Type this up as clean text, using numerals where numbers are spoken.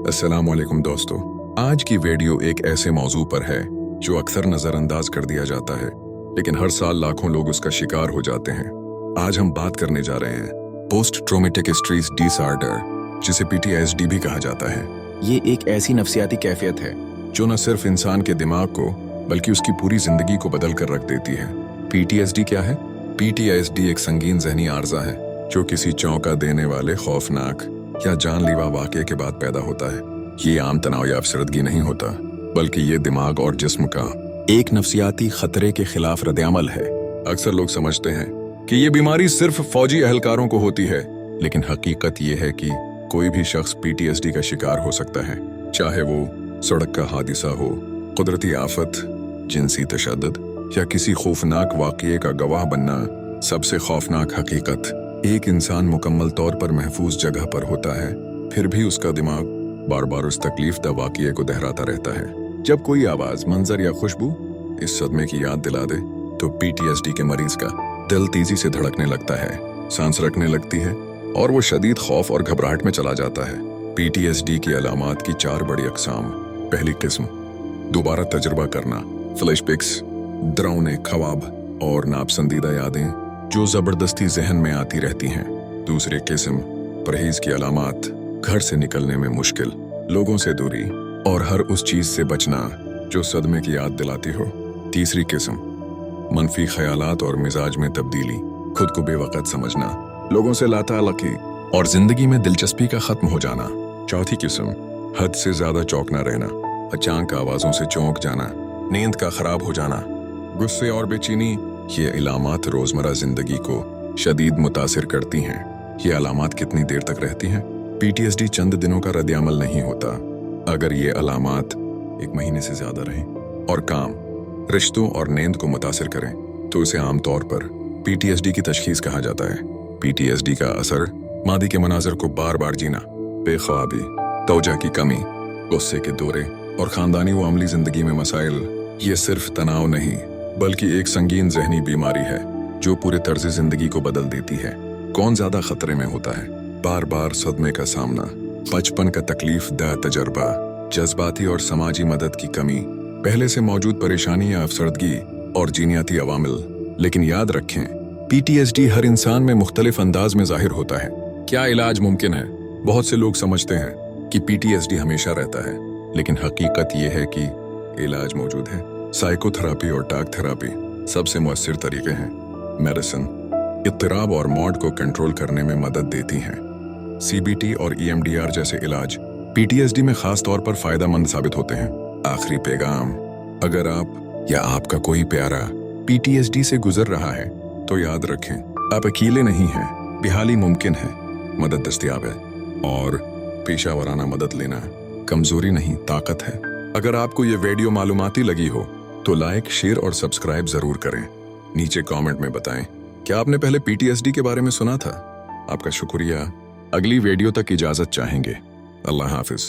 अस्सलाम वालेकुम दोस्तों, आज की वीडियो एक ऐसे मौजू पर है जो अक्सर नज़रअंदाज कर दिया जाता है, लेकिन हर साल लाखों लोग उसका शिकार हो जाते हैं। आज हम बात करने जा रहे हैं पोस्ट ट्रॉमेटिक स्ट्रेस डिसऑर्डर, जिसे PTSD भी कहा जाता है। ये एक ऐसी नफ्सियाती कैफियत है जो न सिर्फ इंसान के दिमाग को बल्कि उसकी पूरी जिंदगी को बदल कर रख देती है। PTSD क्या है? PTSD एक संगीन जहनी आर्जा है जो किसी चौंका देने वाले खौफनाक या जानलेवा वाक़ये के बाद पैदा होता है। ये आम तनाव या अफसरदगी नहीं होता, बल्कि ये दिमाग और जिस्म का एक नफ्सियाती खतरे के खिलाफ रद्द-ए-अमल है। अक्सर लोग समझते हैं कि ये बीमारी सिर्फ फौजी एहलकारों को होती है, लेकिन हकीकत ये है कि कोई भी शख्स PTSD का शिकार हो सकता है, चाहे वो सड़क का हादसा हो, कुदरती आफत, जिनसी तशद्दुद या किसी खौफनाक वाक़ये का गवाह बनना। सबसे खौफनाक हकीकत, एक इंसान मुकम्मल तौर पर महफूज जगह पर होता है, फिर भी उसका दिमाग बार बार उस तकलीफदा वाक़ये को दोहराता रहता है। जब कोई आवाज़, मंजर या खुशबू इस सदमे की याद दिला दे तो PTSD के मरीज का दिल तेजी से धड़कने लगता है, सांस रखने लगती है और वो शदीद खौफ और घबराहट में चला जाता है। PTSD की अलामात की 4 बड़ी अक़साम। पहली किस्म, दोबारा तजुर्बा करना, फ्लैशबैक्स, डरावने ख्वाब और नापसंदीदा यादें जो ज़बरदस्ती जहन में आती रहती हैं। दूसरी किस्म, परहेज़ की अलामात, घर से निकलने में मुश्किल, लोगों से दूरी और हर उस चीज़ से बचना जो सदमे की याद दिलाती हो। तीसरी किस्म, मनफी ख्यालात और मिजाज में तब्दीली, खुद को बेवकत समझना, लोगों से लाताल्लुकी और जिंदगी में दिलचस्पी का खत्म हो जाना। चौथी किस्म, हद से ज़्यादा चौंकना रहना, अचानक आवाज़ों से चौंक जाना, नींद का खराब हो जाना, गुस्से और बेचैनी। ये इलामात रोज़मर्रा ज़िंदगी को शदीद मुतासिर करती हैं। ये अलामात कितनी देर तक रहती हैं? PTSD चंद दिनों का रद्द-ए-अमल नहीं होता। अगर ये अलामात 1 महीने से ज़्यादा रहें और काम, रिश्तों और नींद को मुतासिर करें तो इसे आमतौर पर PTSD की तशख़ीस कहा जाता है। PTSD का असर मादी के मनाज़र को बार बार जीना, बेख्वाबी, तवज्जो की कमी, गुस्से के दौरे और ख़ानदानी व अमली ज़िंदगी में मसाइल। ये सिर्फ तनाव नहीं बल्कि एक संगीन जहनी बीमारी है जो पूरे तर्ज जिंदगी को बदल देती है। कौन ज्यादा खतरे में होता है? बार बार सदमे का सामना, बचपन का तकलीफ दा तजर्बा, जज्बाती और समाजी मदद की कमी, पहले से मौजूद परेशानी या अफसरदगी और जीनियाती अवामिल। लेकिन याद रखें, PTSD हर इंसान में मुख्तलिफ अंदाज में जाहिर होता है। क्या इलाज मुमकिन है? बहुत से लोग समझते हैं कि PTSD हमेशा रहता है, लेकिन हकीकत यह है कि इलाज मौजूद है। साइकोथेरापी और टॉक थेरापी सबसे मुअस्सिर तरीके हैं। मेडिसिन इत्तिराब और मौड को कंट्रोल करने में मदद देती हैं। CBT और EMDR जैसे इलाज PTSD में खास तौर पर फायदेमंद साबित होते हैं। आखिरी पैगाम, अगर आप या आपका कोई प्यारा PTSD से गुजर रहा है तो याद रखें, आप अकेले नहीं हैं। बेहाली मुमकिन है, मदद दस्तयाब है और पेशा वराना मदद लेना कमजोरी नहीं, ताकत है। अगर आपको ये वीडियो मालूमाती लगी हो तो लाइक, शेयर और सब्सक्राइब जरूर करें। नीचे कमेंट में बताएं, क्या आपने पहले PTSD के बारे में सुना था? आपका शुक्रिया। अगली वीडियो तक इजाजत चाहेंगे। अल्लाह हाफिज।